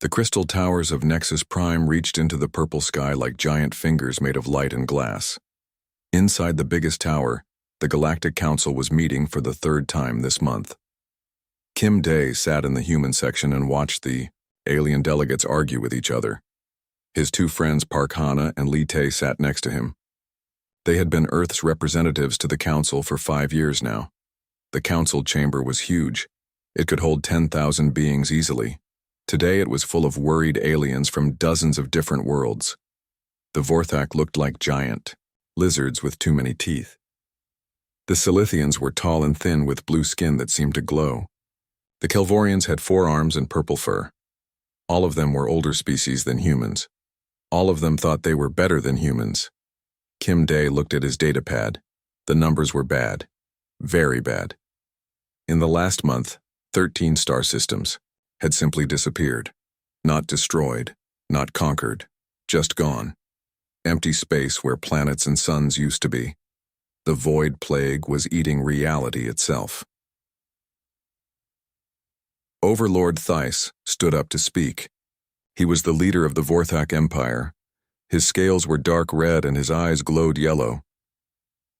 The crystal towers of Nexus Prime reached into the purple sky like giant fingers made of light and glass. Inside the biggest tower, the Galactic Council was meeting for the third time this month. Kim Day sat in the human section and watched the alien delegates argue with each other. His two friends Park Hana and Lee Tae sat next to him. They had been Earth's representatives to the Council for 5 years now. The Council chamber was huge. It could hold 10,000 beings easily. Today it was full of worried aliens from dozens of different worlds. The Vorthak looked like giant lizards with too many teeth. The Silithians were tall and thin with blue skin that seemed to glow. The Kelvorians had 4 arms and purple fur. All of them were older species than humans. All of them thought they were better than humans. Kim Day looked at his datapad. The numbers were bad. Very bad. In the last month, 13 star systems had simply disappeared. Not destroyed, not conquered, just gone. Empty space where planets and suns used to be. The void plague was eating reality itself. Overlord Thice stood up to speak. He was the leader of the Vorthak Empire. His scales were dark red and his eyes glowed yellow.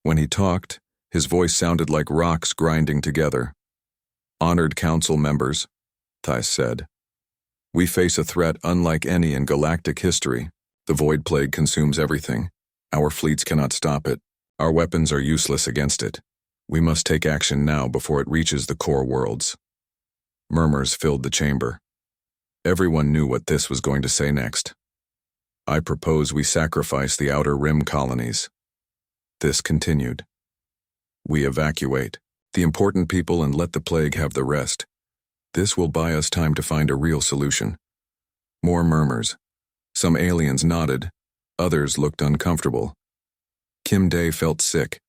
When he talked, his voice sounded like rocks grinding together. "Honored council members," Thice said, "we face a threat unlike any in galactic history. The void plague consumes everything. Our fleets cannot stop it. Our weapons are useless against it. We must take action now before it reaches the core worlds." Murmurs filled the chamber. Everyone knew what this was going to say next. "I propose we sacrifice the Outer Rim colonies." This continued. "We evacuate the important people and let the plague have the rest. This will buy us time to find a real solution." More murmurs. Some aliens nodded. Others looked uncomfortable. Kim Day felt sick.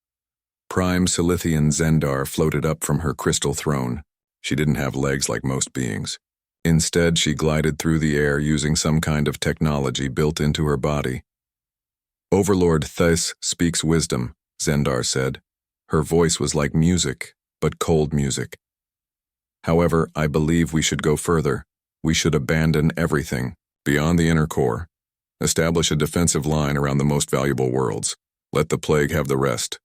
Prime Silithian Zendar floated up from her crystal throne. She didn't have legs like most beings. Instead, she glided through the air using some kind of technology built into her body. "Overlord Thice speaks wisdom," Zendar said. Her voice was like music, but cold music. "However, I believe we should go further. We should abandon everything, beyond the inner core. Establish a defensive line around the most valuable worlds. Let the plague have the rest."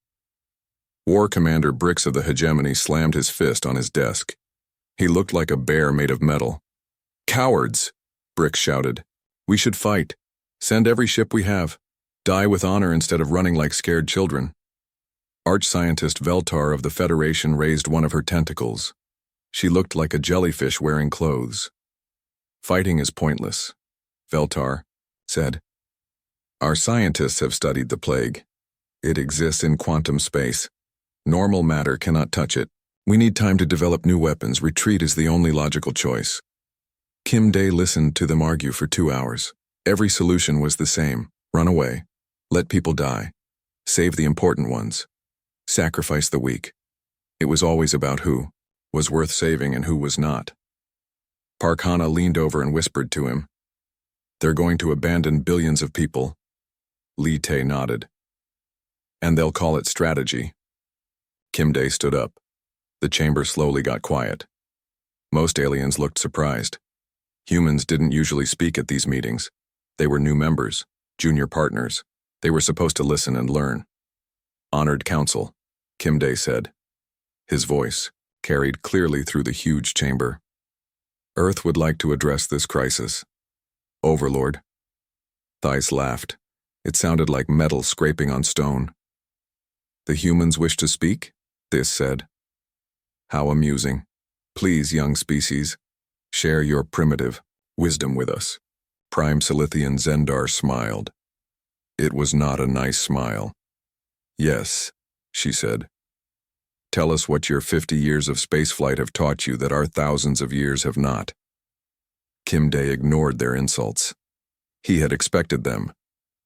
War Commander Brix of the Hegemony slammed his fist on his desk. He looked like a bear made of metal. "Cowards!" Brix shouted. "We should fight. Send every ship we have. Die with honor instead of running like scared children." Arch-scientist Veltar of the Federation raised one of her tentacles. She looked like a jellyfish wearing clothes. "Fighting is pointless," Veltar said. "Our scientists have studied the plague. It exists in quantum space. Normal matter cannot touch it. We need time to develop new weapons. Retreat is the only logical choice." Kim Day listened to them argue for 2 hours. Every solution was the same. Run away. Let people die. Save the important ones. Sacrifice the weak. It was always about who was worth saving and who was not. Park Hana leaned over and whispered to him. "They're going to abandon billions of people." Lee Tae nodded. "And they'll call it strategy." Kim Day stood up. The chamber slowly got quiet. Most aliens looked surprised. Humans didn't usually speak at these meetings. They were new members, junior partners. They were supposed to listen and learn. "Honored Council," Kim Day said. His voice carried clearly through the huge chamber. "Earth would like to address this crisis." "Overlord." Thice laughed. It sounded like metal scraping on stone. "The humans wish to speak?" This said. "How amusing. Please, young species, share your primitive wisdom with us." Prime Silithian Zendar smiled. It was not a nice smile. "Yes," she said. "Tell us what your 50 years of spaceflight have taught you that our thousands of years have not." Kim Day ignored their insults. He had expected them.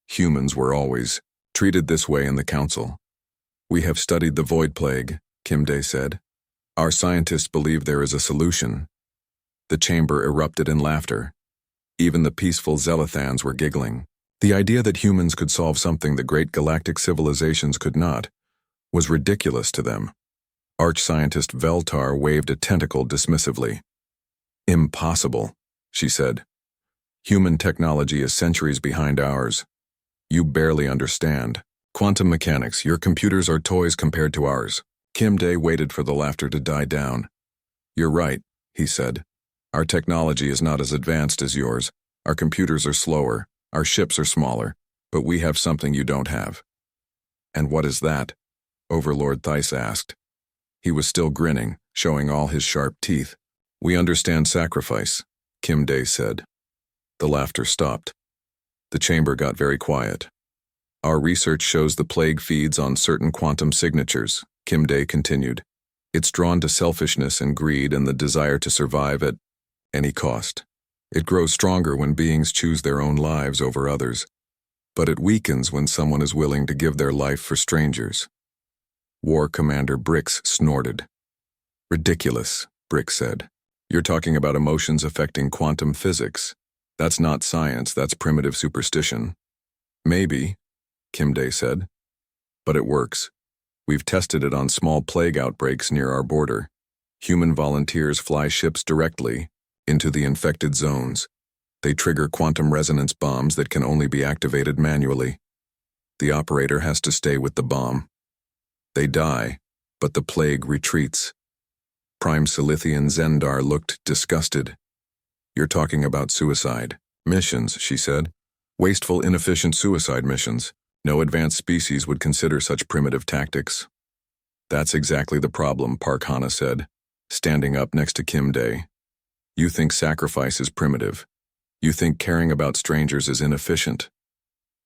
Humans were always treated this way in the Council. "We have studied the void plague," Kim Day said. "Our scientists believe there is a solution." The chamber erupted in laughter. Even the peaceful Zelithans were giggling. The idea that humans could solve something the great galactic civilizations could not was ridiculous to them. Arch-scientist Veltar waved a tentacle dismissively. "Impossible," she said. Human technology is centuries behind ours. You barely understand. Quantum mechanics, your computers are toys compared to ours. Kim Day waited for the laughter to die down. You're right, he said. Our technology is not as advanced as yours. Our computers are slower, our ships are smaller, but we have something you don't have. And what is that? Overlord Thice asked. He was still grinning, showing all his sharp teeth. We understand sacrifice, Kim Day said. The laughter stopped. The chamber got very quiet. Our research shows the plague feeds on certain quantum signatures, Kim Day continued. It's drawn to selfishness and greed and the desire to survive at any cost. It grows stronger when beings choose their own lives over others, but it weakens when someone is willing to give their life for strangers. War Commander Brix snorted. Ridiculous, Brix said. You're talking about emotions affecting quantum physics. That's not science, that's primitive superstition. Maybe, Kim Day said. But it works. We've tested it on small plague outbreaks near our border. Human volunteers fly ships directly into the infected zones. They trigger quantum resonance bombs that can only be activated manually. The operator has to stay with the bomb. They die, but the plague retreats. Prime Silithian Zendar looked disgusted. You're talking about suicide missions, she said. Wasteful, inefficient suicide missions. No advanced species would consider such primitive tactics. That's exactly the problem, Park Hana said, standing up next to Kim Day. You think sacrifice is primitive. You think caring about strangers is inefficient.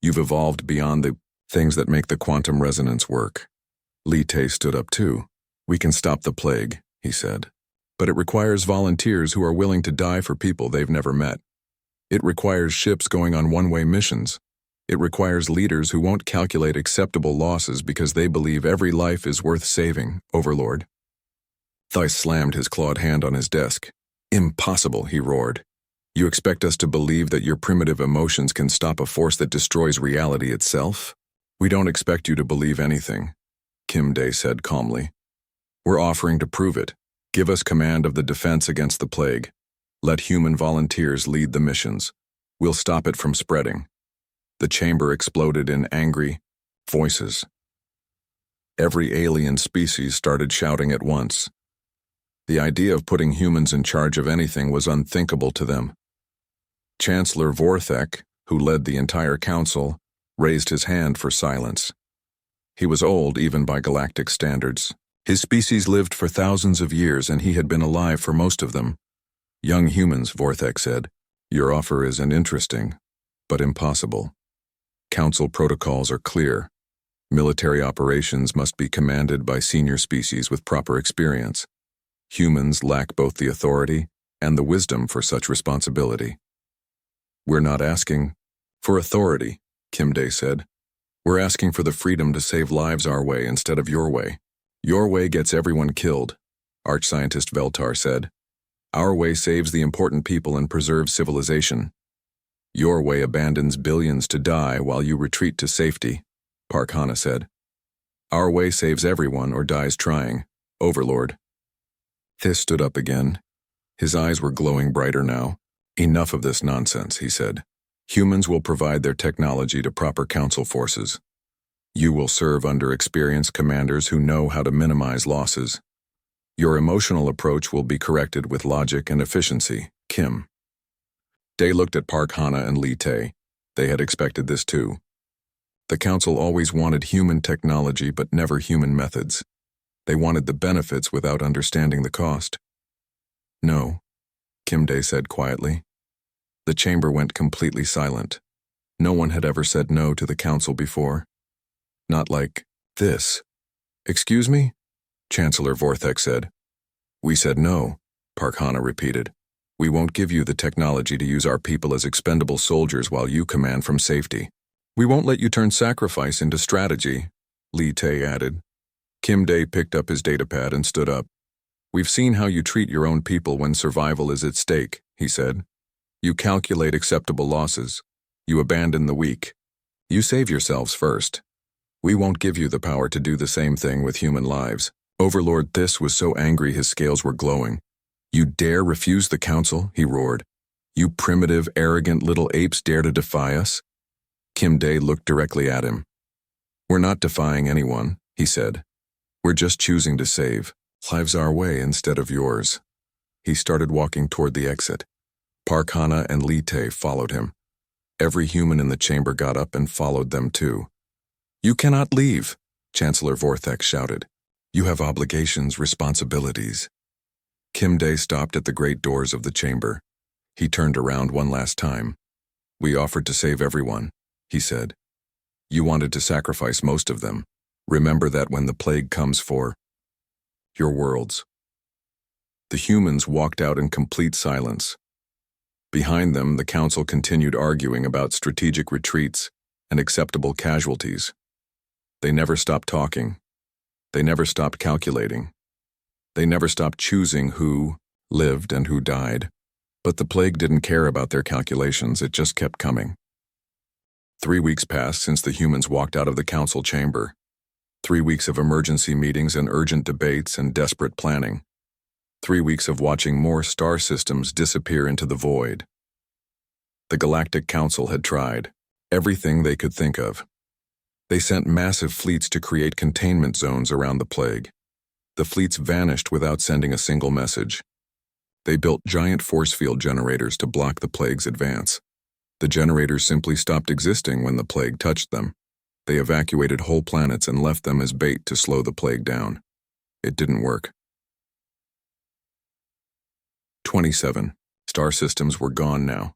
You've evolved beyond the things that make the quantum resonance work. Li Te stood up too. We can stop the plague, he said. But it requires volunteers who are willing to die for people they've never met. It requires ships going on one-way missions. It requires leaders who won't calculate acceptable losses because they believe every life is worth saving, Overlord. Thice slammed his clawed hand on his desk. Impossible, he roared. You expect us to believe that your primitive emotions can stop a force that destroys reality itself? We don't expect you to believe anything, Kim Day said calmly. We're offering to prove it. Give us command of the defense against the plague. Let human volunteers lead the missions. We'll stop it from spreading. The chamber exploded in angry voices. Every alien species started shouting at once. The idea of putting humans in charge of anything was unthinkable to them. Chancellor Vorthek, who led the entire council, raised his hand for silence. He was old even by galactic standards. His species lived for thousands of years and he had been alive for most of them. Young humans, Vorthek said, your offer isn't interesting, but impossible. Council protocols are clear. Military operations must be commanded by senior species with proper experience. Humans lack both the authority and the wisdom for such responsibility. We're not asking for authority, Kim Day said. We're asking for the freedom to save lives our way instead of your way. Your way gets everyone killed, Arch-Scientist Veltar said. Our way saves the important people and preserves civilization. Your way abandons billions to die while you retreat to safety, Park Hana said. Our way saves everyone or dies trying, Overlord. Thice stood up again. His eyes were glowing brighter now. Enough of this nonsense, he said. Humans will provide their technology to proper council forces. You will serve under experienced commanders who know how to minimize losses. Your emotional approach will be corrected with logic and efficiency, Kim. Day looked at Park Hana and Li Te. They had expected this too. The council always wanted human technology but never human methods. They wanted the benefits without understanding the cost. No, Kim Day said quietly. The chamber went completely silent. No one had ever said no to the council before. Not like this. Excuse me? Chancellor Vorthek said. We said no, Park Hana repeated. We won't give you the technology to use our people as expendable soldiers while you command from safety. We won't let you turn sacrifice into strategy, Li Te added. Kim Day picked up his datapad and stood up. We've seen how you treat your own people when survival is at stake, he said. You calculate acceptable losses. You abandon the weak. You save yourselves first. We won't give you the power to do the same thing with human lives. Overlord Thice was so angry his scales were glowing. You dare refuse the council? He roared. You primitive, arrogant little apes dare to defy us? Kim Dae looked directly at him. We're not defying anyone, he said. We're just choosing to save lives our way instead of yours. He started walking toward the exit. Park Hana and Lee Tae followed him. Every human in the chamber got up and followed them too. You cannot leave, Chancellor Vortex shouted. You have obligations, responsibilities. Kim Dae stopped at the great doors of the chamber. He turned around one last time. We offered to save everyone, he said. You wanted to sacrifice most of them. Remember that when the plague comes for your worlds. The humans walked out in complete silence. Behind them, the council continued arguing about strategic retreats and acceptable casualties. They never stopped talking. They never stopped calculating. They never stopped choosing who lived and who died. But the plague didn't care about their calculations, it just kept coming. 3 weeks passed since the humans walked out of the council chamber. 3 weeks of emergency meetings and urgent debates and desperate planning. 3 weeks of watching more star systems disappear into the void. The Galactic Council had tried everything they could think of. They sent massive fleets to create containment zones around the plague. The fleets vanished without sending a single message. They built giant force field generators to block the plague's advance. The generators simply stopped existing when the plague touched them. They evacuated whole planets and left them as bait to slow the plague down. It didn't work. 27. Star systems were gone now.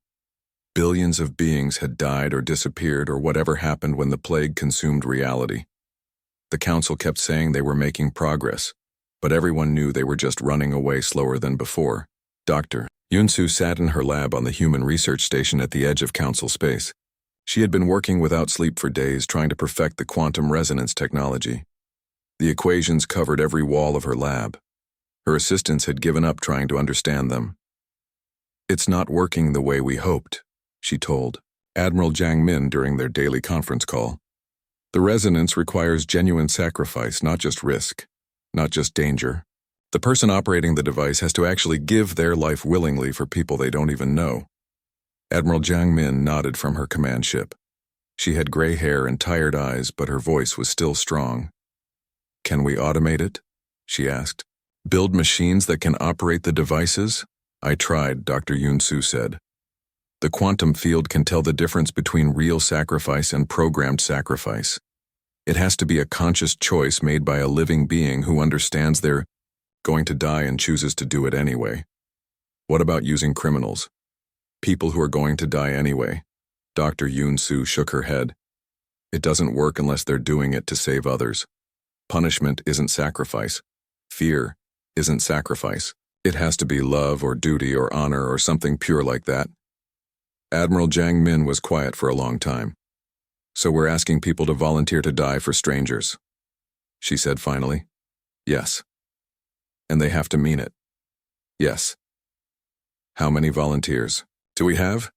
Billions of beings had died or disappeared or whatever happened when the plague consumed reality. The council kept saying they were making progress, but everyone knew they were just running away slower than before. Dr. Yunsu sat in her lab on the human research station at the edge of council space. She had been working without sleep for days trying to perfect the quantum resonance technology. The equations covered every wall of her lab. Her assistants had given up trying to understand them. It's not working the way we hoped, she told Admiral Jiang Min during their daily conference call. The resonance requires genuine sacrifice, not just risk, not just danger. The person operating the device has to actually give their life willingly for people they don't even know. Admiral Jiang Min nodded from her command ship. She had gray hair and tired eyes, but her voice was still strong. Can we automate it? She asked. Build machines that can operate the devices? I tried, Dr. Yunsu said. The quantum field can tell the difference between real sacrifice and programmed sacrifice. It has to be a conscious choice made by a living being who understands they're going to die and chooses to do it anyway. What about using criminals? People who are going to die anyway. Dr. Yunsu shook her head. It doesn't work unless they're doing it to save others. Punishment isn't sacrifice. Fear isn't sacrifice. It has to be love or duty or honor or something pure like that. Admiral Jiang Min was quiet for a long time. So we're asking people to volunteer to die for strangers, she said finally. Yes. And they have to mean it. Yes. How many volunteers do we have?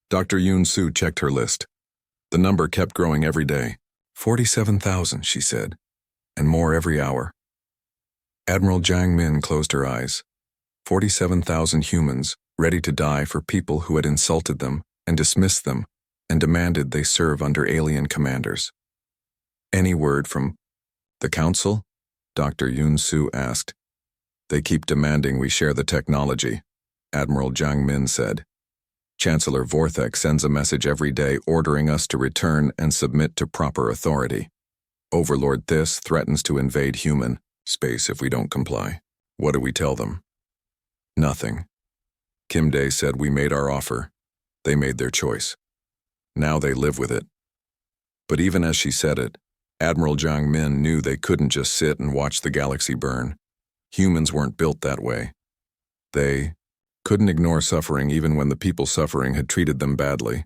Dr. Yunsu checked her list. The number kept growing every day. 47,000, she said, and more every hour. Admiral Jiang Min closed her eyes. 47,000 humans ready to die for people who had insulted them and dismissed them and demanded they serve under alien commanders. Any word from the council? Dr. Yunsu asked. They keep demanding we share the technology, Admiral Jiang Min said. Chancellor Vortex sends a message every day ordering us to return and submit to proper authority. Overlord Thice threatens to invade human space if we don't comply. What do we tell them? Nothing. Kim Dae said we made our offer. They made their choice. Now they live with it. But even as she said it, Admiral Jiang Min knew they couldn't just sit and watch the galaxy burn. Humans weren't built that way. They couldn't ignore suffering even when the people suffering had treated them badly.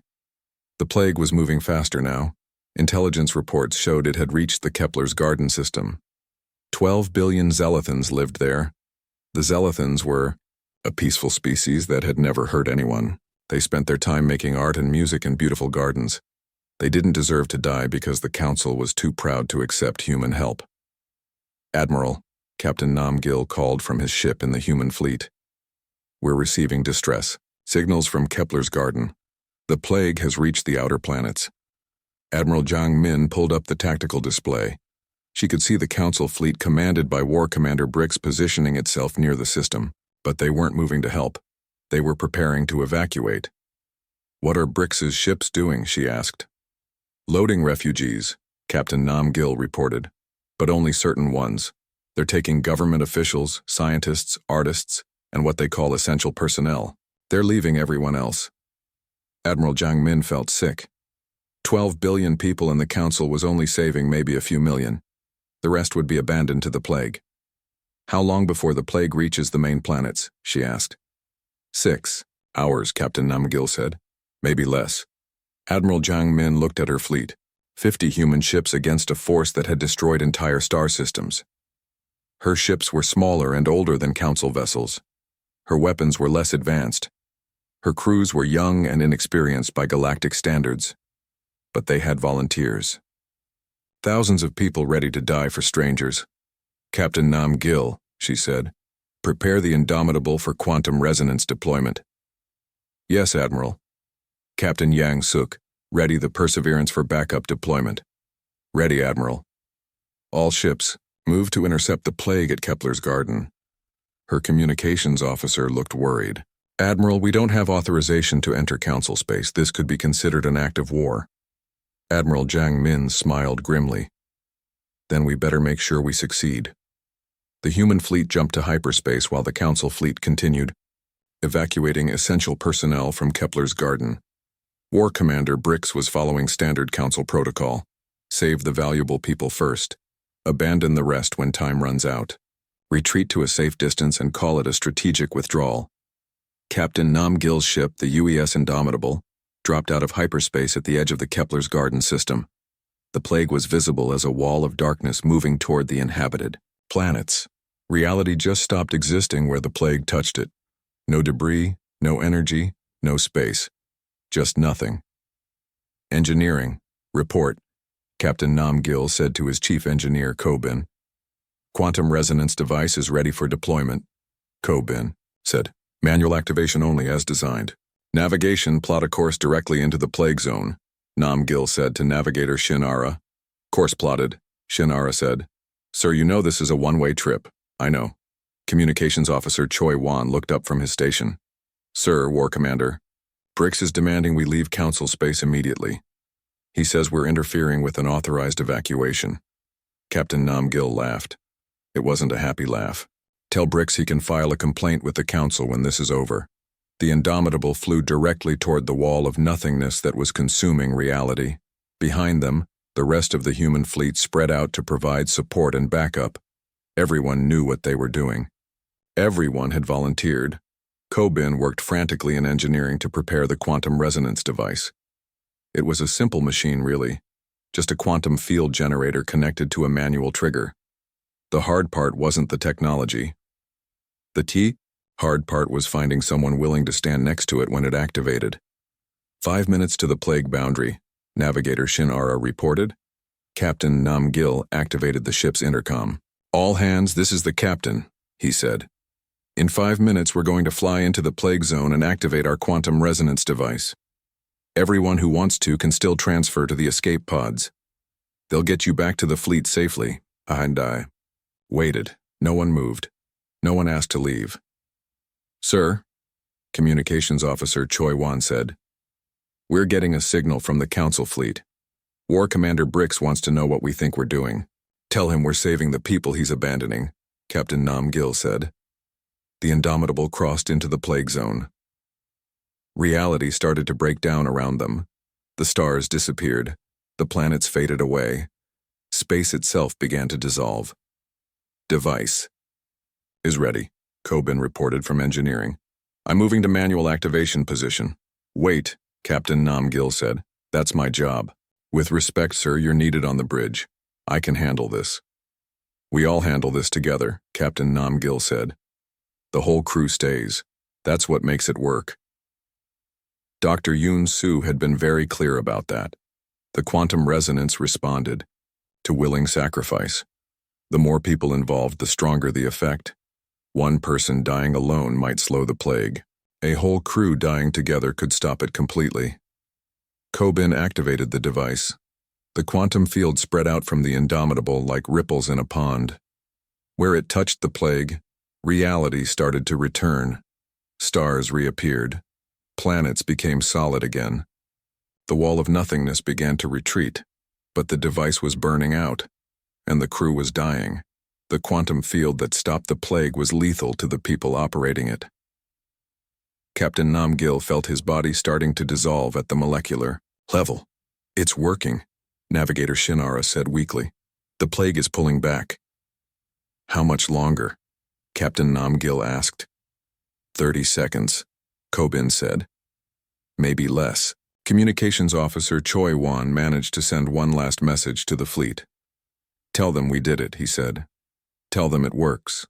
The plague was moving faster now. Intelligence reports showed it had reached the Kepler's garden system. 12 billion Zelathans lived there. The Zelathans were a peaceful species that had never hurt anyone. They spent their time making art and music in beautiful gardens. They didn't deserve to die because the council was too proud to accept human help. Admiral, Captain Nam Gil called from his ship in the human fleet. We're receiving distress. Signals from Kepler's garden. The plague has reached the outer planets. Admiral Jiang Min pulled up the tactical display. She could see the Council fleet commanded by War Commander Brix positioning itself near the system, but they weren't moving to help. They were preparing to evacuate. "What are Brix's ships doing?" she asked. "Loading refugees," Captain Nam Gil reported, "but only certain ones. They're taking government officials, scientists, artists, and what they call essential personnel. They're leaving everyone else." Admiral Jiang Min felt sick. 12 billion people in the Council was only saving maybe a few million. The rest would be abandoned to the plague. "How long before the plague reaches the main planets?" she asked. 6 hours, Captain Namgil said. "Maybe less." Admiral Jiang Min looked at her fleet. 50 human ships against a force that had destroyed entire star systems. Her ships were smaller and older than Council vessels. Her weapons were less advanced. Her crews were young and inexperienced by galactic standards. But they had volunteers. Thousands of people ready to die for strangers. "Captain Nam Gil," she said, "prepare the Indomitable for quantum resonance deployment." "Yes, Admiral." Captain Yang Suk, "Ready the Perseverance for backup deployment." "Ready, Admiral." All ships, move to intercept the plague at Kepler's garden. Her communications officer looked worried. "Admiral, we don't have authorization to enter Council space. This could be considered an act of war." Admiral Jiang Min smiled grimly. "Then we better make sure we succeed." The human fleet jumped to hyperspace while the Council fleet continued, evacuating essential personnel from Kepler's garden. War Commander Brix was following standard Council protocol. Save the valuable people first. Abandon the rest when time runs out. Retreat to a safe distance and call it a strategic withdrawal. Captain Nam Gil's ship, the UES Indomitable, dropped out of hyperspace at the edge of the Kepler's garden system. The plague was visible as a wall of darkness moving toward the inhabited planets. Reality just stopped existing where the plague touched it. No debris, no energy, no space. Just nothing. "Engineering, report," Captain Nam Gil said to his chief engineer, Ko Bin. "Quantum resonance device is ready for deployment," Ko Bin said. "Manual activation only as designed. Navigation, plot a course directly into the plague zone," Nam Gil said to navigator Shin Ara. "Course plotted," Shin Ara said. "Sir, you know this is a one-way trip." "I know." Communications officer Choi Wan looked up from his station. "Sir, War Commander, Brix is demanding we leave Council space immediately. He says we're interfering with an authorized evacuation." Captain Nam Gil laughed. It wasn't a happy laugh. "Tell Brix he can file a complaint with the Council when this is over." The Indomitable flew directly toward the wall of nothingness that was consuming reality. Behind them, the rest of the human fleet spread out to provide support and backup. Everyone knew what they were doing. Everyone had volunteered. Ko Bin worked frantically in engineering to prepare the quantum resonance device. It was a simple machine, really. Just a quantum field generator connected to a manual trigger. The hard part wasn't the technology. The hard part was finding someone willing to stand next to it when it activated. 5 minutes to the plague boundary, navigator Shin Ara reported. Captain Nam Gil activated the ship's intercom. "All hands, this is the captain," he said. "In 5 minutes we're going to fly into the plague zone and activate our quantum resonance device. Everyone who wants to can still transfer to the escape pods. They'll get you back to the fleet safely." And I waited. No one moved. No one asked to leave. "Sir," Communications Officer Choi Wan said, "we're getting a signal from the Council fleet. War Commander Brix wants to know what we think we're doing." "Tell him we're saving the people he's abandoning," Captain Nam Gil said. The Indomitable crossed into the plague zone. Reality started to break down around them. The stars disappeared. The planets faded away. Space itself began to dissolve. "Device is ready," Ko Bin reported from engineering. "I'm moving to manual activation position." "Wait," Captain Nam Gil said. "That's my job." "With respect, sir, you're needed on the bridge. I can handle this." "We all handle this together," Captain Nam Gil said. "The whole crew stays. That's what makes it work." Dr. Yoon Soo had been very clear about that. The quantum resonance responded to willing sacrifice. The more people involved, the stronger the effect. One person dying alone might slow the plague. A whole crew dying together could stop it completely. Kobin activated the device. The quantum field spread out from the Indomitable like ripples in a pond. Where it touched the plague, reality started to return. Stars reappeared. Planets became solid again. The wall of nothingness began to retreat, but the device was burning out, and the crew was dying. The quantum field that stopped the plague was lethal to the people operating it. Captain Namgil felt his body starting to dissolve at the molecular level. "It's working," Navigator Shinara said weakly. "The plague is pulling back." "How much longer?" Captain Namgil asked. 30 seconds, Kobin said. "Maybe less." Communications Officer Choi Wan managed to send one last message to the fleet. "Tell them we did it," he said. "Tell them it works."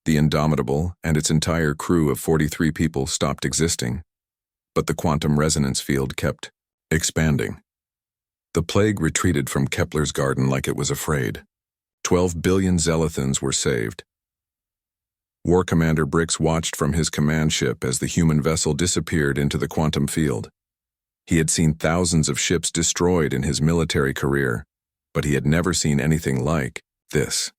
The Indomitable and its entire crew of 43 people stopped existing, but the quantum resonance field kept expanding. The plague retreated from Kepler's garden like it was afraid. 12 billion Zelethans were saved. War Commander Brix watched from his command ship as the human vessel disappeared into the quantum field. He had seen thousands of ships destroyed in his military career, but he had never seen anything like this.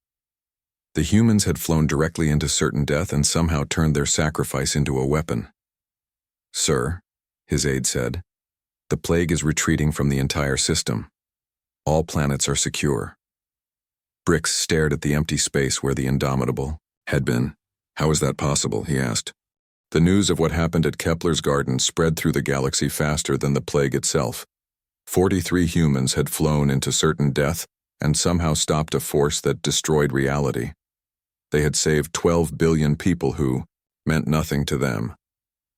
The humans had flown directly into certain death and somehow turned their sacrifice into a weapon. "Sir," his aide said, "the plague is retreating from the entire system. All planets are secure." Brix stared at the empty space where the Indomitable had been. "How is that possible?" he asked. The news of what happened at Kepler's garden spread through the galaxy faster than the plague itself. 43 humans had flown into certain death and somehow stopped a force that destroyed reality. They had saved 12 billion people who meant nothing to them.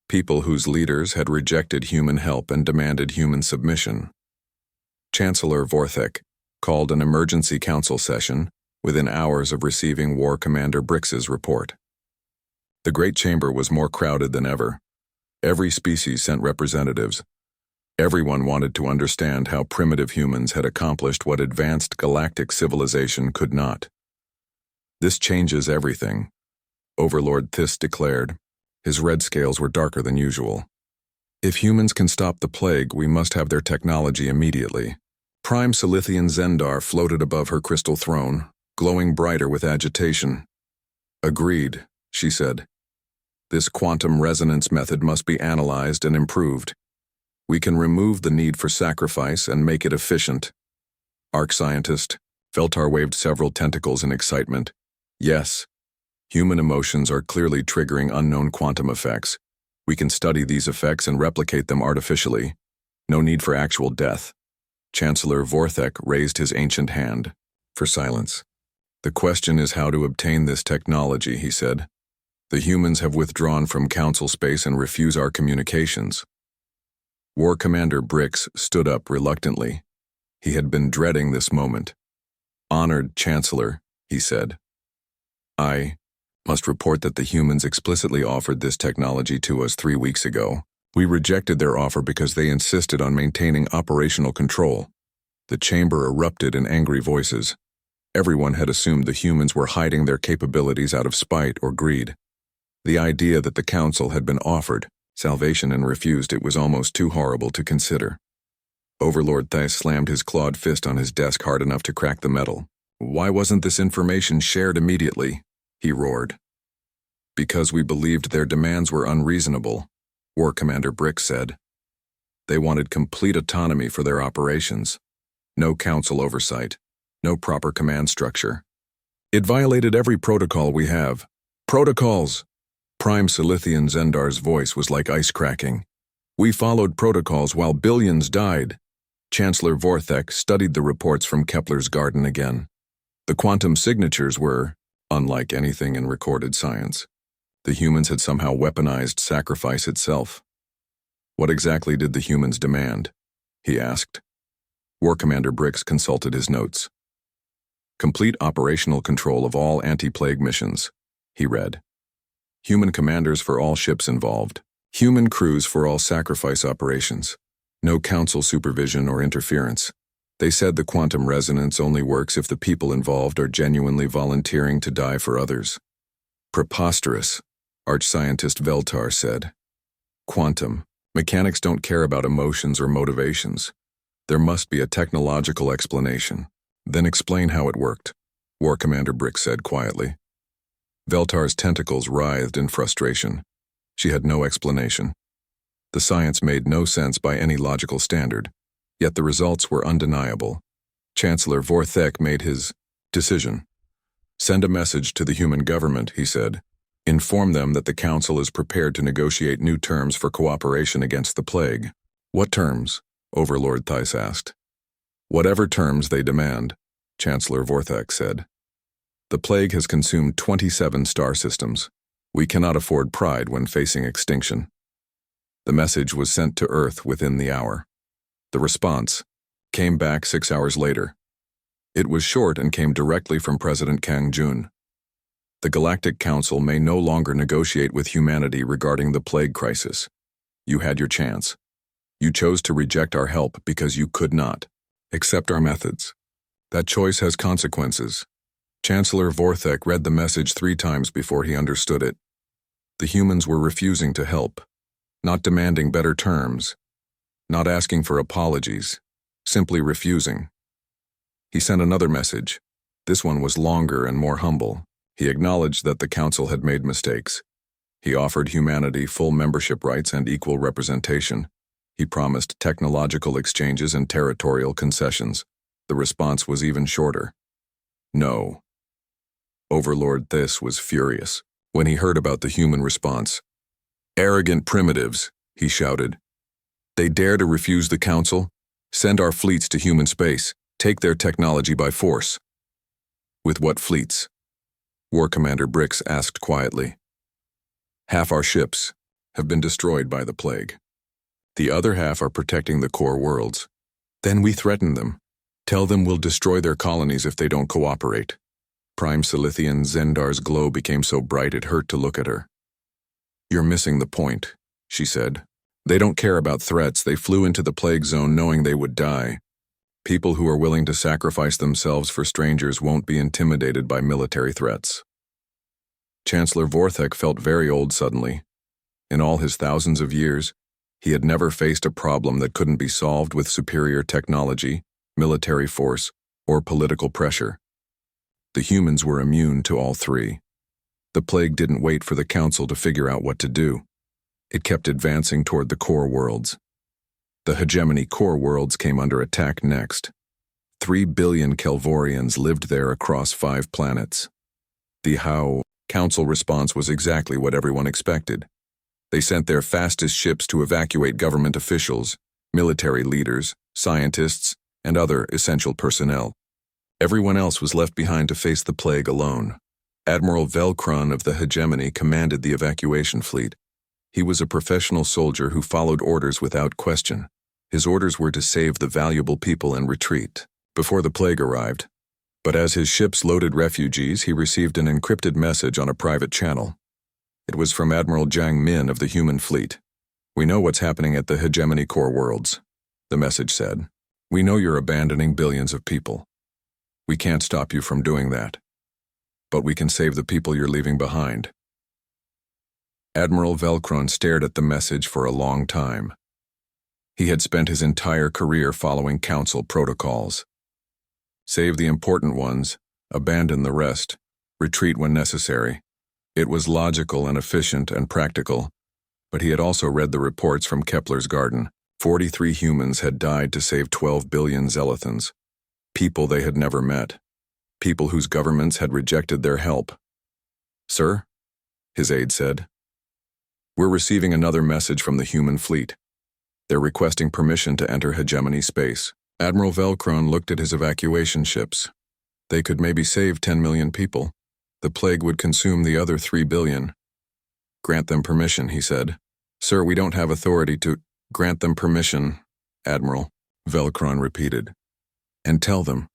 People whose leaders had rejected human help and demanded human submission. Chancellor Vorthek called an emergency council session within hours of receiving War Commander Brix's report. The Great Chamber was more crowded than ever. Every species sent representatives. Everyone wanted to understand how primitive humans had accomplished what advanced galactic civilization could not. "This changes everything," Overlord Thice declared. His red scales were darker than usual. "If humans can stop the plague, we must have their technology immediately." Prime Silithian Zendar floated above her crystal throne, glowing brighter with agitation. "Agreed," she said. "This quantum resonance method must be analyzed and improved. We can remove the need for sacrifice and make it efficient." Arc Scientist Feltar waved several tentacles in excitement. "Yes, human emotions are clearly triggering unknown quantum effects. We can study these effects and replicate them artificially. No need for actual death." Chancellor Vorthek raised his ancient hand for silence. "The question is how to obtain this technology," he said. "The humans have withdrawn from Council space and refuse our communications." War Commander Brix stood up reluctantly. He had been dreading this moment. "Honored Chancellor," he said, "I must report that the humans explicitly offered this technology to us 3 weeks ago. We rejected their offer because they insisted on maintaining operational control." The chamber erupted in angry voices. Everyone had assumed the humans were hiding their capabilities out of spite or greed. The idea that the Council had been offered salvation and refused it was almost too horrible to consider. Overlord Thice slammed his clawed fist on his desk hard enough to crack the metal. "Why wasn't this information shared immediately?" he roared. "Because we believed their demands were unreasonable," War Commander Brix said. "They wanted complete autonomy for their operations. No Council oversight. No proper command structure. It violated every protocol we have." "Protocols!" Prime Silithian Zendar's voice was like ice cracking. "We followed protocols while billions died." Chancellor Vorthek studied the reports from Kepler's garden again. The quantum signatures were unlike anything in recorded science. The humans had somehow weaponized sacrifice itself. "What exactly did the humans demand?" he asked. War Commander Brix consulted his notes. "Complete operational control of all anti-plague missions," he read. "Human commanders for all ships involved. Human crews for all sacrifice operations. No Council supervision or interference. They said the quantum resonance only works if the people involved are genuinely volunteering to die for others." "Preposterous," Arch-scientist Veltar said. Quantum. Mechanics don't care about emotions or motivations. There must be a technological explanation. Then explain how it worked, War Commander Brick said quietly. Veltar's tentacles writhed in frustration. She had no explanation. The science made no sense by any logical standard, yet the results were undeniable. Chancellor Vorthek made his decision. Send a message to the human government, he said. Inform them that the Council is prepared to negotiate new terms for cooperation against the plague. What terms? Overlord Thice asked. Whatever terms they demand, Chancellor Vorthek said. The plague has consumed 27 star systems. We cannot afford pride when facing extinction. The message was sent to Earth within the hour. The response came back 6 hours later. It was short and came directly from President Kang Jun. The Galactic Council may no longer negotiate with humanity regarding the plague crisis. You had your chance. You chose to reject our help because you could not accept our methods. That choice has consequences. Chancellor Vorthek read the message 3 times before he understood it. The humans were refusing to help, not demanding better terms, not asking for apologies, simply refusing. He sent another message. This one was longer and more humble. He acknowledged that the Council had made mistakes. He offered humanity full membership rights and equal representation. He promised technological exchanges and territorial concessions. The response was even shorter. No. Overlord Thice was furious when he heard about the human response. Arrogant primitives, he shouted. They dare to refuse the Council? Send our fleets to human space. Take their technology by force. With what fleets? War Commander Brix asked quietly. Half our ships have been destroyed by the plague. The other half are protecting the core worlds. Then we threaten them. Tell them we'll destroy their colonies if they don't cooperate. Prime Silithian Zendar's glow became so bright it hurt to look at her. You're missing the point, she said. They don't care about threats. They flew into the plague zone knowing they would die. People who are willing to sacrifice themselves for strangers won't be intimidated by military threats. Chancellor Vorthek felt very old suddenly. In all his thousands of years, he had never faced a problem that couldn't be solved with superior technology, military force, or political pressure. The humans were immune to all three. The plague didn't wait for the Council to figure out what to do. It kept advancing toward the core worlds. The Hegemony core worlds came under attack next. 3 billion Kelvorians lived there across 5 planets. The Council response was exactly what everyone expected. They sent their fastest ships to evacuate government officials, military leaders, scientists, and other essential personnel. Everyone else was left behind to face the plague alone. Admiral Velkron of the Hegemony commanded the evacuation fleet. He was a professional soldier who followed orders without question. His orders were to save the valuable people and retreat before the plague arrived. But as his ships loaded refugees, he received an encrypted message on a private channel. It was from Admiral Jiang Min of the human fleet. We know what's happening at the Hegemony core worlds, the message said. We know you're abandoning billions of people. We can't stop you from doing that. But we can save the people you're leaving behind. Admiral Velkron stared at the message for a long time. He had spent his entire career following Council protocols. Save the important ones, abandon the rest, retreat when necessary. It was logical and efficient and practical, but he had also read the reports from Kepler's garden. 43 humans had died to save 12 billion Zelethans. People they had never met. People whose governments had rejected their help. Sir, his aide said. We're receiving another message from the human fleet. They're requesting permission to enter Hegemony space. Admiral Velkron looked at his evacuation ships. They could maybe save 10 million people. The plague would consume the other 3 billion. Grant them permission, he said. Sir, we don't have authority to grant them permission, Admiral, Velkron repeated. And tell them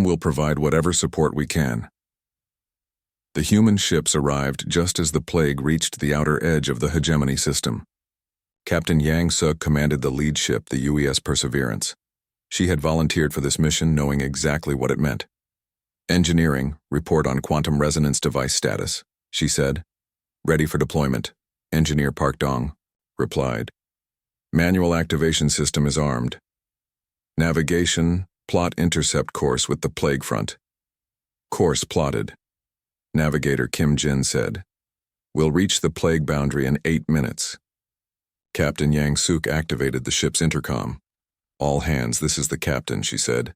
we'll provide whatever support we can. The human ships arrived just as the plague reached the outer edge of the Hegemony system. Captain Yang Suk commanded the lead ship, the UES Perseverance. She had volunteered for this mission knowing exactly what it meant. Engineering, report on quantum resonance device status, she said. Ready for deployment, Engineer Park Dong replied. Manual activation system is armed. Navigation, plot intercept course with the plague front. Course plotted. Navigator Kim Jin said. We'll reach the plague boundary in 8 minutes. Captain Yang Suk activated the ship's intercom. All hands, this is the captain, she said.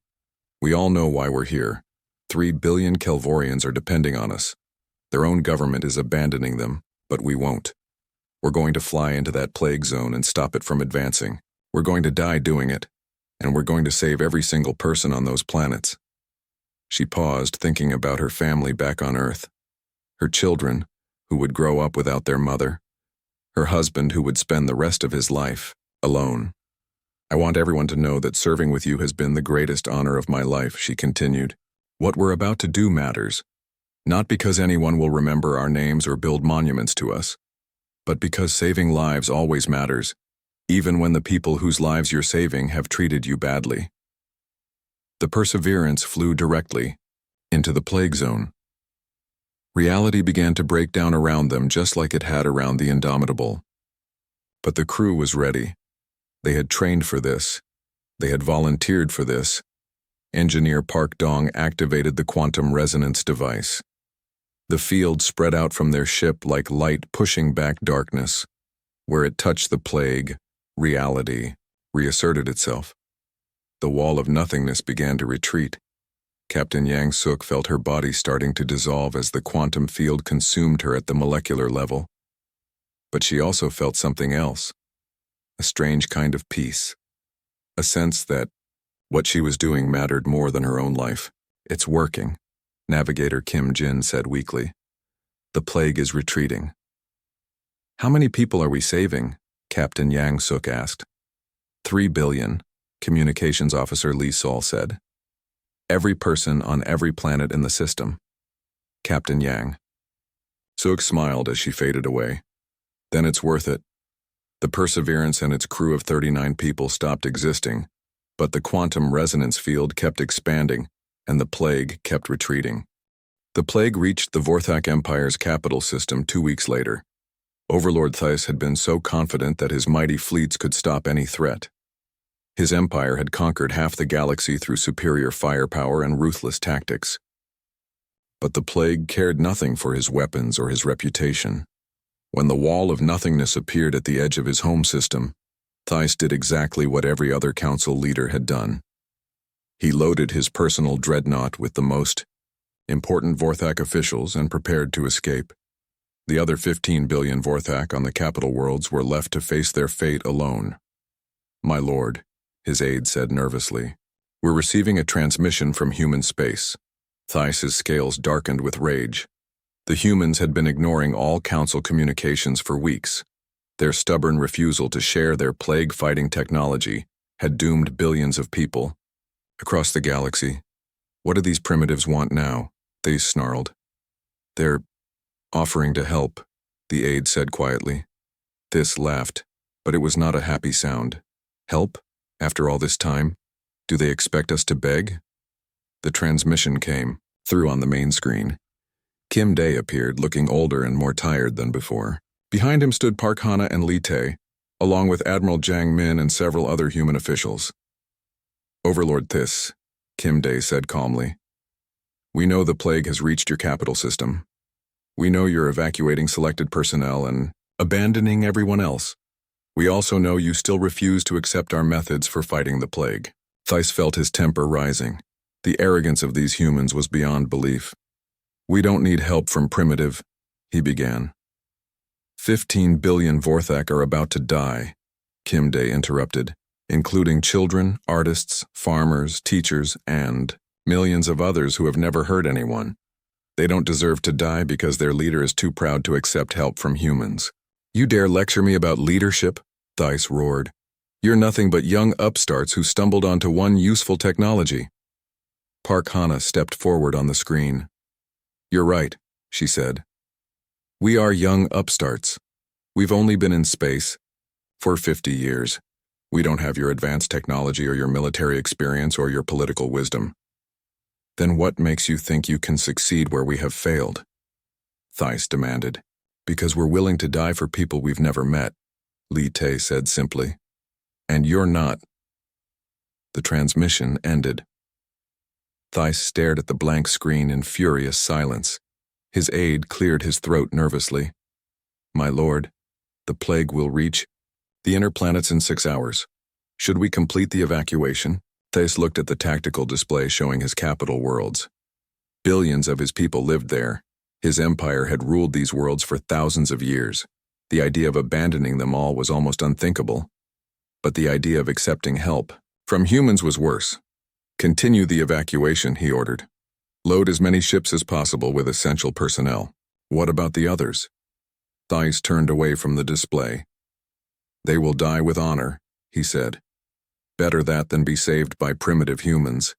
We all know why we're here. 3 billion Kelvorians are depending on us. Their own government is abandoning them, but we won't. We're going to fly into that plague zone and stop it from advancing. We're going to die doing it, and we're going to save every single person on those planets. She paused, thinking about her family back on Earth. Her children, who would grow up without their mother. Her husband, who would spend the rest of his life alone. I want everyone to know that serving with you has been the greatest honor of my life, she continued. What we're about to do matters, not because anyone will remember our names or build monuments to us, but because saving lives always matters, even when the people whose lives you're saving have treated you badly. The Perseverance flew directly into the plague zone. Reality began to break down around them just like it had around the Indomitable. But the crew was ready. They had trained for this. They had volunteered for this. Engineer Park Dong activated the quantum resonance device. The field spread out from their ship like light pushing back darkness. Where it touched the plague, reality reasserted itself. The wall of nothingness began to retreat. Captain Yang Suk felt her body starting to dissolve as the quantum field consumed her at the molecular level. But she also felt something else, a strange kind of peace, a sense that what she was doing mattered more than her own life. It's working, Navigator Kim Jin said weakly. The plague is retreating. How many people are we saving? Captain Yang Suk asked. 3 billion, Communications Officer Lee Sol said. Every person on every planet in the system. Captain Yang. Suk smiled as she faded away. Then it's worth it. The Perseverance and its crew of 39 people stopped existing, but the quantum resonance field kept expanding, and the plague kept retreating. The plague reached the Vorthak Empire's capital system 2 weeks later. Overlord Thice had been so confident that his mighty fleets could stop any threat. His empire had conquered half the galaxy through superior firepower and ruthless tactics. But the plague cared nothing for his weapons or his reputation. When the wall of nothingness appeared at the edge of his home system, Thice did exactly what every other council leader had done. He loaded his personal dreadnought with the most important Vorthak officials and prepared to escape. The other 15 billion Vorthak on the capital worlds were left to face their fate alone. My lord, his aide said nervously, we're receiving a transmission from human space. Thice's scales darkened with rage. The humans had been ignoring all council communications for weeks. Their stubborn refusal to share their plague-fighting technology had doomed billions of people. Across the galaxy, what do these primitives want now? They snarled. They're offering to help, the aide said quietly. This laughed, but it was not a happy sound. Help? After all this time? Do they expect us to beg? The transmission came, through on the main screen. Kim Dae appeared, looking older and more tired than before. Behind him stood Park Hana and Lee Tae, along with Admiral Jang Min and several other human officials. Overlord Thice, Kim Dae said calmly. We know the plague has reached your capital system. We know you're evacuating selected personnel and abandoning everyone else. We also know you still refuse to accept our methods for fighting the plague. Thice felt his temper rising. The arrogance of these humans was beyond belief. We don't need help from primitive, he began. 15 billion Vorthak are about to die, Kim Dae interrupted, including children, artists, farmers, teachers, and millions of others who have never hurt anyone. They don't deserve to die because their leader is too proud to accept help from humans. You dare lecture me about leadership? Thice roared. You're nothing but young upstarts who stumbled onto one useful technology. Park Hana stepped forward on the screen. You're right, she said. We are young upstarts. We've only been in space for 50 years. We don't have your advanced technology or your military experience or your political wisdom. Then what makes you think you can succeed where we have failed? Thice demanded. Because we're willing to die for people we've never met, Li Te said simply. And you're not. The transmission ended. Thice stared at the blank screen in furious silence. His aide cleared his throat nervously. My lord, the plague will reach the inner planets in 6 hours. Should we complete the evacuation? Thice looked at the tactical display showing his capital worlds. Billions of his people lived there. His empire had ruled these worlds for thousands of years. The idea of abandoning them all was almost unthinkable. But the idea of accepting help from humans was worse. Continue the evacuation, he ordered. Load as many ships as possible with essential personnel. What about the others? Thice turned away from the display. They will die with honor, he said. Better that than be saved by primitive humans.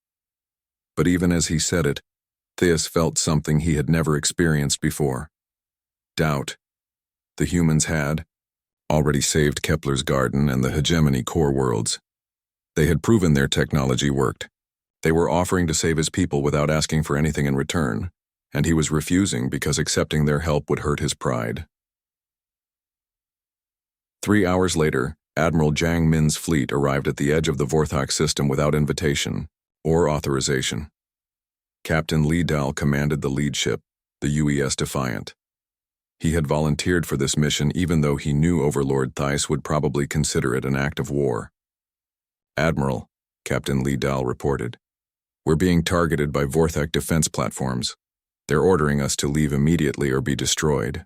But even as he said it, Thice felt something he had never experienced before. Doubt. The humans had already saved Kepler's garden and the Hegemony core worlds. They had proven their technology worked. They were offering to save his people without asking for anything in return, and he was refusing because accepting their help would hurt his pride. 3 hours later, Admiral Jiang Min's fleet arrived at the edge of the Vorthak system without invitation or authorization. Captain Li Dal commanded the lead ship, the UES Defiant. He had volunteered for this mission even though he knew Overlord Thice would probably consider it an act of war. Admiral, Captain Li Dal reported, we're being targeted by Vorthak defense platforms. They're ordering us to leave immediately or be destroyed.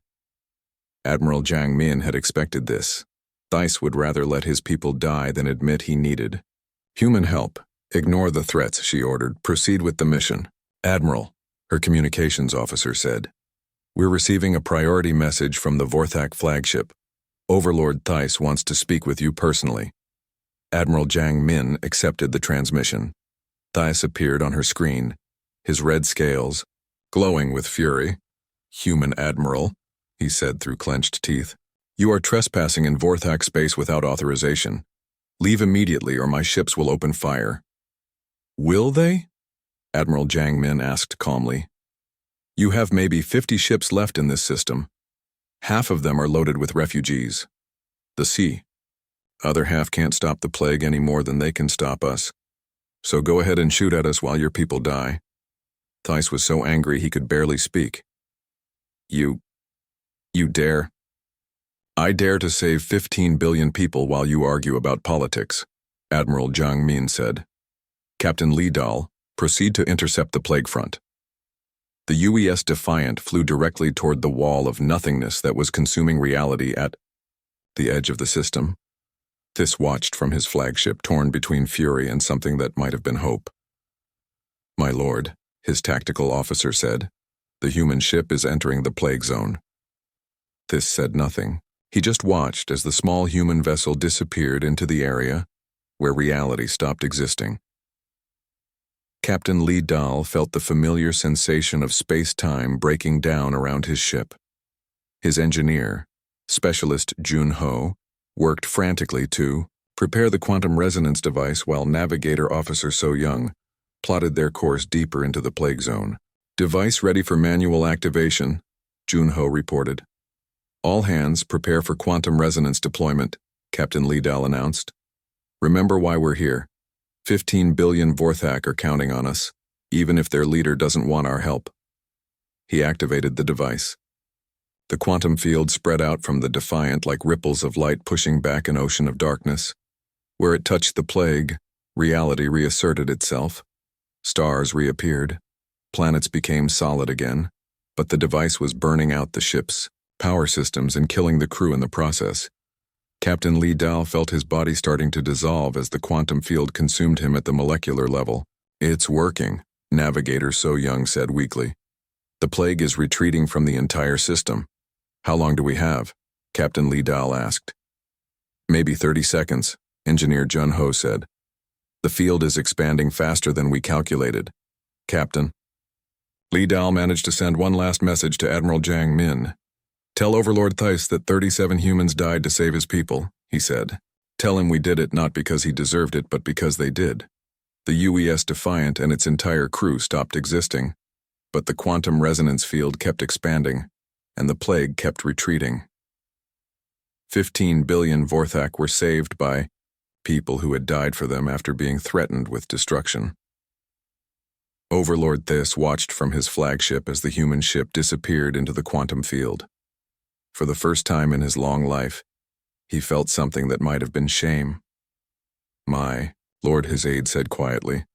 Admiral Jiang Min had expected this. Thice would rather let his people die than admit he needed human help. Ignore the threats, she ordered. Proceed with the mission. Admiral, her communications officer said, we're receiving a priority message from the Vorthak flagship. Overlord Thice wants to speak with you personally. Admiral Jiang Min accepted the transmission. Thice appeared on her screen, his red scales glowing with fury. Human Admiral, he said through clenched teeth. You are trespassing in Vorthak space without authorization. Leave immediately or my ships will open fire. Will they? Admiral Jiang Min asked calmly. You have maybe 50 ships left in this system. Half of them are loaded with refugees. The sea. Other half can't stop the plague any more than they can stop us. So go ahead and shoot at us while your people die. Thice was so angry he could barely speak. You dare? I dare to save 15 billion people while you argue about politics, Admiral Jiang Min said. Captain Li Dal, proceed to intercept the plague front. The UES Defiant flew directly toward the wall of nothingness that was consuming reality at the edge of the system. Thice watched from his flagship, torn between fury and something that might have been hope. My lord, his tactical officer said, the human ship is entering the plague zone. Thice said nothing. He just watched as the small human vessel disappeared into the area where reality stopped existing. Captain Li Dal felt the familiar sensation of space-time breaking down around his ship. His engineer, Specialist Jun Ho, worked frantically to prepare the quantum resonance device while Navigator Officer So Young plotted their course deeper into the plague zone. Device ready for manual activation, Jun Ho reported. All hands prepare for quantum resonance deployment, Captain Li Dal announced. Remember why we're here. 15 billion Vorthak are counting on us, even if their leader doesn't want our help. He activated the device. The quantum field spread out from the Defiant like ripples of light pushing back an ocean of darkness. Where it touched the plague, reality reasserted itself. Stars reappeared. Planets became solid again, but the device was burning out the ships, power systems, and killing the crew in the process. Captain Li Dal felt his body starting to dissolve as the quantum field consumed him at the molecular level. It's working, Navigator So Young said weakly. The plague is retreating from the entire system. How long do we have? Captain Li Dal asked. Maybe 30 seconds, Engineer Jun Ho said. The field is expanding faster than we calculated. Captain. Li Dal managed to send one last message to Admiral Jiang Min. Tell Overlord Thice that 37 humans died to save his people, he said. Tell him we did it not because he deserved it but because they did. The UES Defiant and its entire crew stopped existing, but the quantum resonance field kept expanding. and the plague kept retreating. 15 billion Vorthak were saved by people who had died for them after being threatened with destruction. Overlord Thice watched from his flagship as the human ship disappeared into the quantum field. For the first time in his long life, he felt something that might have been shame. "My Lord," his aide said quietly,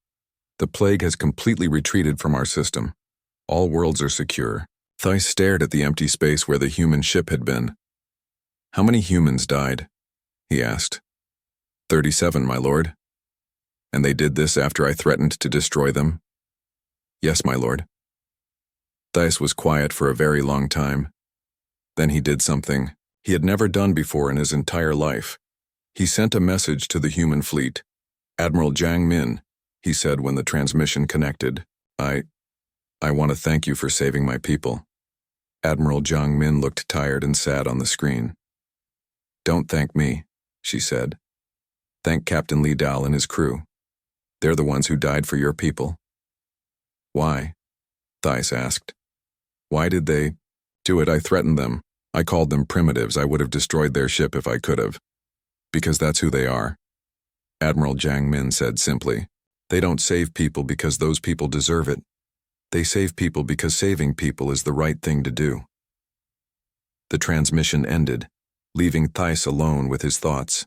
"the plague has completely retreated from our system. All worlds are secure." Thice stared at the empty space where the human ship had been. "How many humans died?" he asked. 37, my lord. "And they did this after I threatened to destroy them?" "Yes, my lord." Thice was quiet for a very long time. Then he did something he had never done before in his entire life. He sent a message to the human fleet. "Admiral Jiang Min," he said when the transmission connected, I want to thank you for saving my people." Admiral Jiang Min looked tired and sad on the screen. "Don't thank me," she said. "Thank Captain Li Dao and his crew. They're the ones who died for your people." "Why?" Thice asked. "Why did they do it? I threatened them. I called them primitives. I would have destroyed their ship if I could have. Because that's who they are." Admiral Jiang Min said simply, "They don't save people because those people deserve it. They save people because saving people is the right thing to do." The transmission ended, leaving Thice alone with his thoughts.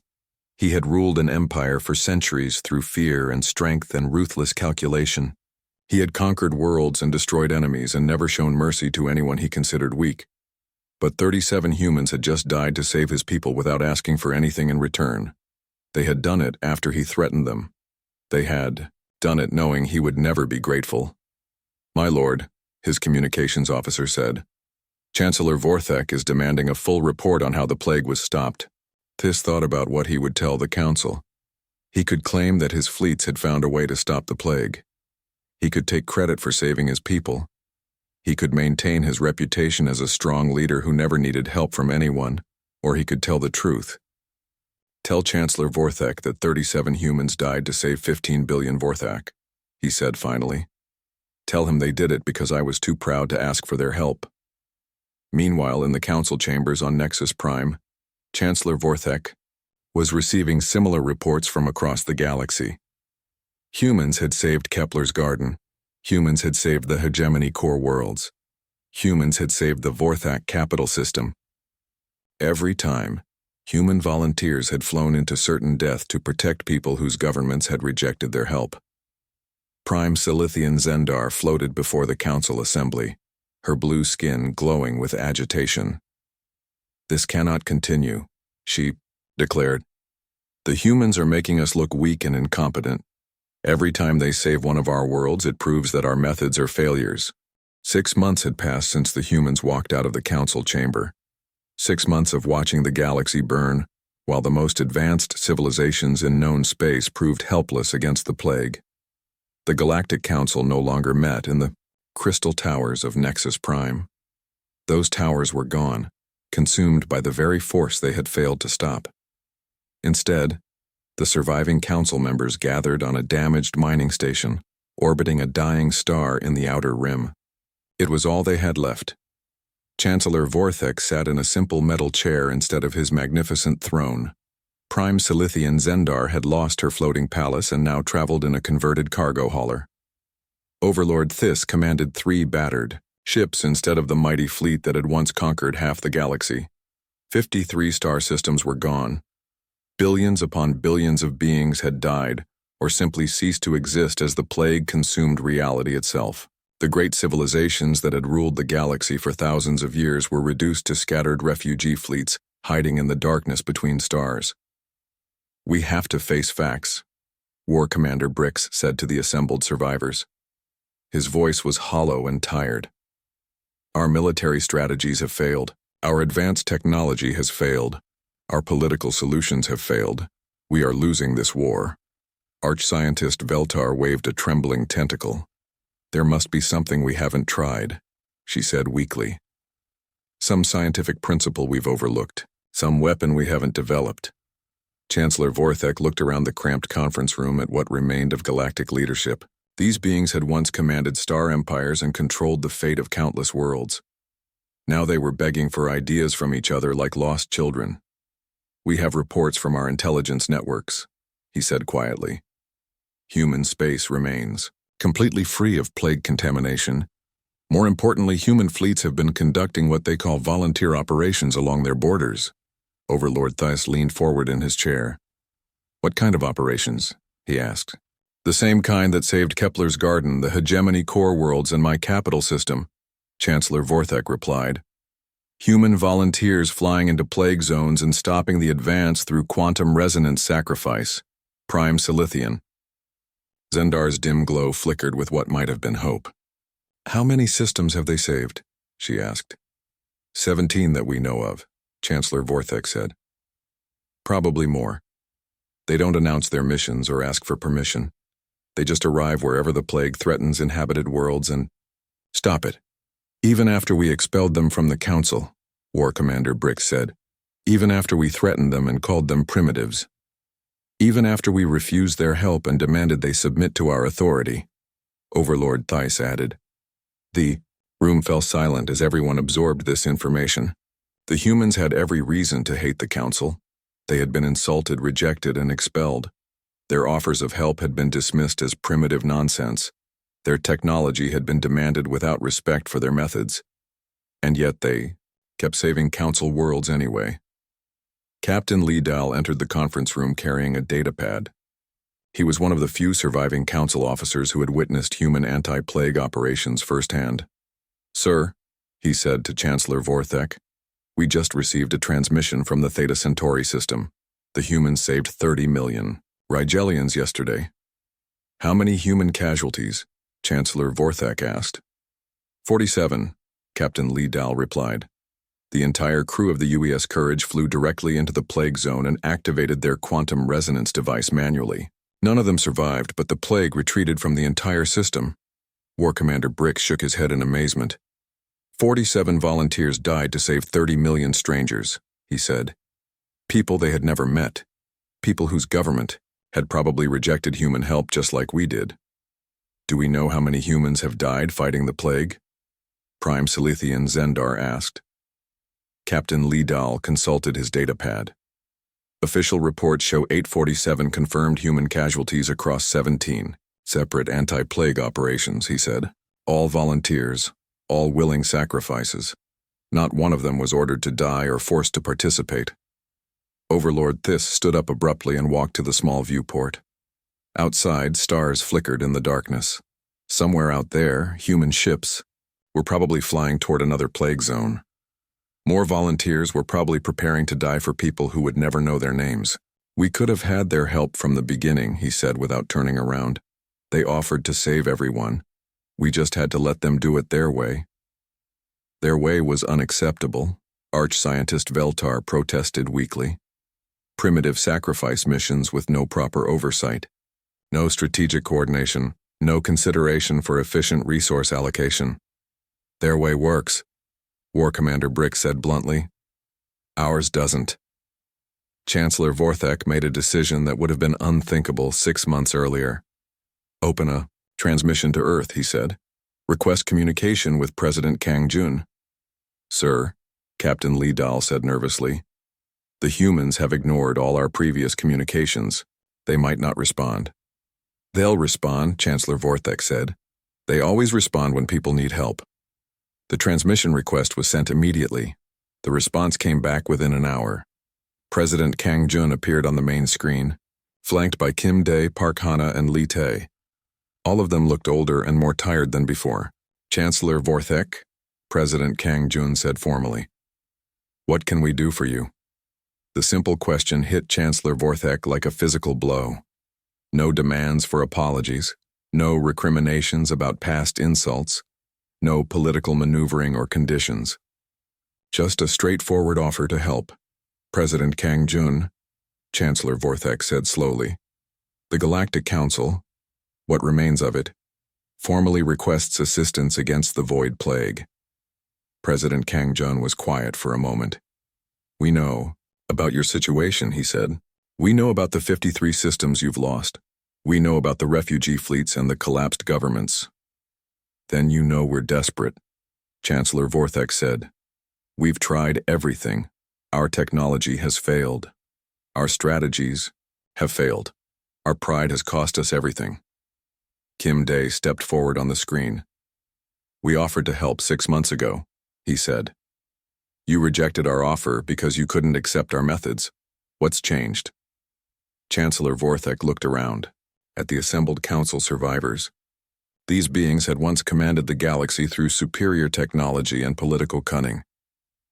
He had ruled an empire for centuries through fear and strength and ruthless calculation. He had conquered worlds and destroyed enemies and never shown mercy to anyone he considered weak. But 37 humans had just died to save his people without asking for anything in return. They had done it after he threatened them. They had done it knowing he would never be grateful. "My lord," his communications officer said, "Chancellor Vorthak is demanding a full report on how the plague was stopped." Thice thought about what he would tell the council. He could claim that his fleets had found a way to stop the plague. He could take credit for saving his people. He could maintain his reputation as a strong leader who never needed help from anyone, or he could tell the truth. "Tell Chancellor Vorthak that 37 humans died to save 15 billion Vorthak," he said finally. "Tell him they did it because I was too proud to ask for their help." Meanwhile, in the council chambers on Nexus Prime, Chancellor Vorthak was receiving similar reports from across the galaxy. Humans had saved Kepler's garden. Humans had saved the Hegemony core worlds. Humans had saved the Vorthak capital system. Every time, human volunteers had flown into certain death to protect people whose governments had rejected their help. Prime Silithian Zendar floated before the council assembly, her blue skin glowing with agitation. "This cannot continue," she declared. "The humans are making us look weak and incompetent. Every time they save one of our worlds, it proves that our methods are failures." 6 months had passed since the humans walked out of the council chamber. 6 months of watching the galaxy burn, while the most advanced civilizations in known space proved helpless against the plague. The Galactic Council no longer met in the crystal towers of Nexus Prime. Those towers were gone, consumed by the very force they had failed to stop. Instead, the surviving council members gathered on a damaged mining station, orbiting a dying star in the outer rim. It was all they had left. Chancellor Vorthak sat in a simple metal chair instead of his magnificent throne. Prime Silithian Zendar had lost her floating palace and now traveled in a converted cargo hauler. Overlord Thice commanded 3 battered ships instead of the mighty fleet that had once conquered half the galaxy. 53 star systems were gone. Billions upon billions of beings had died, or simply ceased to exist as the plague consumed reality itself. The great civilizations that had ruled the galaxy for thousands of years were reduced to scattered refugee fleets hiding in the darkness between stars. "We have to face facts," War Commander Brix said to the assembled survivors. His voice was hollow and tired. "Our military strategies have failed. Our advanced technology has failed. Our political solutions have failed. We are losing this war." Arch-scientist Veltar waved a trembling tentacle. "There must be something we haven't tried," she said weakly. "Some scientific principle we've overlooked. Some weapon we haven't developed." Chancellor Vorthak looked around the cramped conference room at what remained of galactic leadership. These beings had once commanded star empires and controlled the fate of countless worlds. Now they were begging for ideas from each other like lost children. "We have reports from our intelligence networks," he said quietly. "Human space remains completely free of plague contamination. More importantly, human fleets have been conducting what they call volunteer operations along their borders." Overlord Thice leaned forward in his chair. "What kind of operations?" he asked. "The same kind that saved Kepler's garden, the Hegemony core worlds, and my capital system," Chancellor Vorthek replied. "Human volunteers flying into plague zones and stopping the advance through quantum resonance sacrifice. Prime Silithian." Zendar's dim glow flickered with what might have been hope. "How many systems have they saved?" she asked. 17 that we know of," Chancellor Vorthek said. "Probably more. They don't announce their missions or ask for permission. They just arrive wherever the plague threatens inhabited worlds and—" "Stop it. Even after we expelled them from the Council," War Commander Brick said. "Even after we threatened them and called them primitives. Even after we refused their help and demanded they submit to our authority," Overlord Thice added. The room fell silent as everyone absorbed this information. The humans had every reason to hate the Council. They had been insulted, rejected, and expelled. Their offers of help had been dismissed as primitive nonsense. Their technology had been demanded without respect for their methods. And yet they kept saving Council worlds anyway. Captain Lee Dahl entered the conference room carrying a datapad. He was one of the few surviving Council officers who had witnessed human anti-plague operations firsthand. "Sir," he said to Chancellor Vorthek, "we just received a transmission from the Theta Centauri system. The humans saved 30 million Rigelians yesterday." "How many human casualties?" Chancellor Vorthek asked. 47, Captain Lee Dahl replied. "The entire crew of the UES Courage flew directly into the plague zone and activated their quantum resonance device manually. None of them survived, but the plague retreated from the entire system." War Commander Brick shook his head in amazement. 47 volunteers died to save 30 million strangers," he said. "People they had never met. People whose government had probably rejected human help just like we did. Do we know how many humans have died fighting the plague?" Prime Silithian Zendar asked. Captain Lee Dahl consulted his datapad. "Official reports show 847 confirmed human casualties across 17 separate anti-plague operations," he said. "All volunteers, all willing sacrifices. Not one of them was ordered to die or forced to participate." Overlord Thice stood up abruptly and walked to the small viewport. Outside, stars flickered in the darkness. Somewhere out there, human ships were probably flying toward another plague zone. More volunteers were probably preparing to die for people who would never know their names. "We could have had their help from the beginning," he said without turning around. "They offered to save everyone. We just had to let them do it their way." "Their way was unacceptable," Arch-Scientist Veltar protested weakly. "Primitive sacrifice missions with no proper oversight. No strategic coordination, no consideration for efficient resource allocation. Their way works," War Commander Brick said bluntly. "Ours doesn't." Chancellor Vorthek made a decision that would have been unthinkable 6 months earlier. "Open a transmission to Earth," he said. "Request communication with President Kang Jun." "Sir," Captain Lee Dahl said nervously, "the humans have ignored all our previous communications. They might not respond." "They'll respond," Chancellor Vorthek said. "They always respond when people need help." The transmission request was sent immediately. The response came back within an hour. President Kang Jun appeared on the main screen, flanked by Kim Dae, Park Hana, and Lee Tae. All of them looked older and more tired than before. "Chancellor Vorthek," President Kang Jun said formally, "what can we do for you?" The simple question hit Chancellor Vorthek like a physical blow. No demands for apologies, no recriminations about past insults, no political maneuvering or conditions. Just a straightforward offer to help. "President Kang Jun," Chancellor Vorthek said slowly, "the Galactic Council, what remains of it, formally requests assistance against the Void Plague." President Kang Jun was quiet for a moment. "We know about your situation," he said. "We know about the 53 systems you've lost. We know about the refugee fleets and the collapsed governments." "Then you know we're desperate," Chancellor Vorthek said. We've tried everything. Our technology has failed. Our strategies have failed. Our pride has cost us everything. Kim Day stepped forward on the screen. We offered to help 6 months ago, he said. You rejected our offer because you couldn't accept our methods. What's changed? Chancellor Vorthek looked around at the assembled council survivors. These beings had once commanded the galaxy through superior technology and political cunning.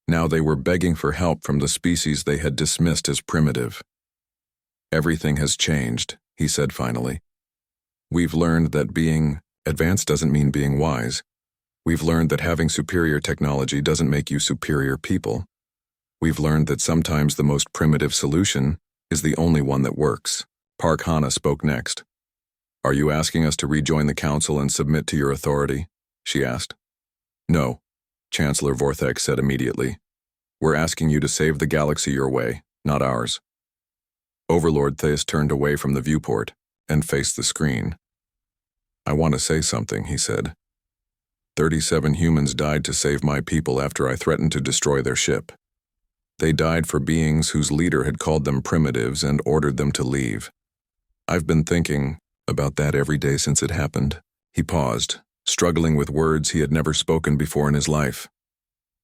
Now they were begging for help from the species they had dismissed as primitive. Everything has changed, he said finally. We've learned that being advanced doesn't mean being wise. We've learned that having superior technology doesn't make you superior people. We've learned that sometimes the most primitive solution is the only one that works. Park Hana spoke next. Are you asking us to rejoin the council and submit to your authority? She asked. No, Chancellor Vorthek said immediately. We're asking you to save the galaxy your way, not ours. Overlord Thice turned away from the viewport and faced the screen. I want to say something, he said. 37 humans died to save my people after I threatened to destroy their ship. They died for beings whose leader had called them primitives and ordered them to leave. I've been thinking about that every day since it happened. He paused, struggling with words he had never spoken before in his life.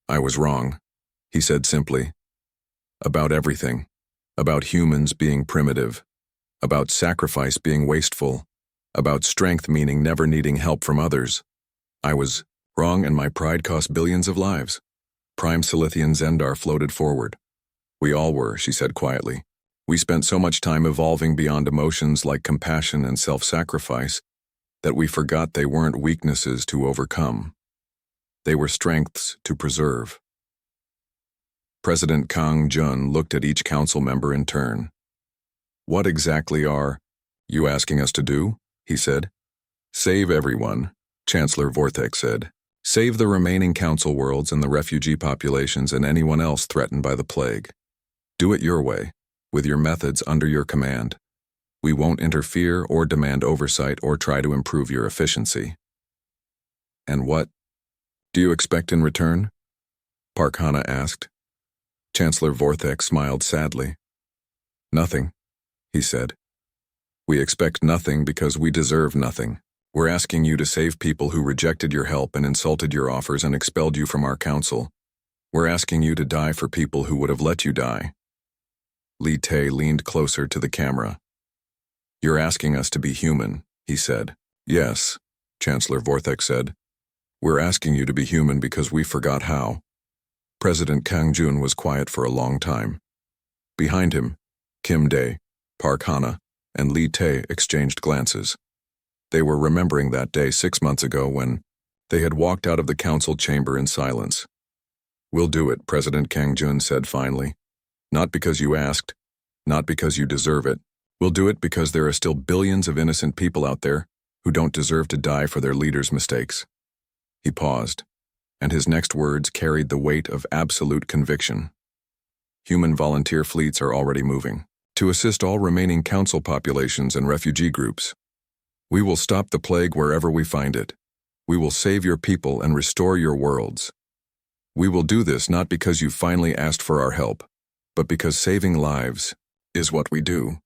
I was wrong, he said simply. About everything. About humans being primitive. About sacrifice being wasteful. About strength meaning never needing help from others. I was wrong and my pride cost billions of lives. Prime Silithian Zendar floated forward. We all were, she said quietly. We spent so much time evolving beyond emotions like compassion and self-sacrifice that we forgot they weren't weaknesses to overcome. They were strengths to preserve. President Kang Jun looked at each council member in turn. What exactly are you asking us to do? He said. Save everyone, Chancellor Vorthek said. Save the remaining council worlds and the refugee populations and anyone else threatened by the plague. Do it your way, with your methods under your command. We won't interfere or demand oversight or try to improve your efficiency. And what do you expect in return? Park Hana asked. Chancellor Vorthek smiled sadly. Nothing, he said. We expect nothing because we deserve nothing. We're asking you to save people who rejected your help and insulted your offers and expelled you from our council. We're asking you to die for people who would have let you die. Li Tae leaned closer to the camera. You're asking us to be human, he said. Yes, Chancellor Vorthek said. We're asking you to be human because we forgot how. President Kang Jun was quiet for a long time. Behind him, Kim Day, Park Hana, and Li Tae exchanged glances. They were remembering that day 6 months ago when they had walked out of the council chamber in silence. We'll do it, President Kang Jun said finally. Not because you asked, not because you deserve it. We'll do it because there are still billions of innocent people out there who don't deserve to die for their leaders' mistakes. He paused, and his next words carried the weight of absolute conviction. Human volunteer fleets are already moving to assist all remaining council populations and refugee groups. We will stop the plague wherever we find it. We will save your people and restore your worlds. We will do this not because you finally asked for our help, but because saving lives is what we do.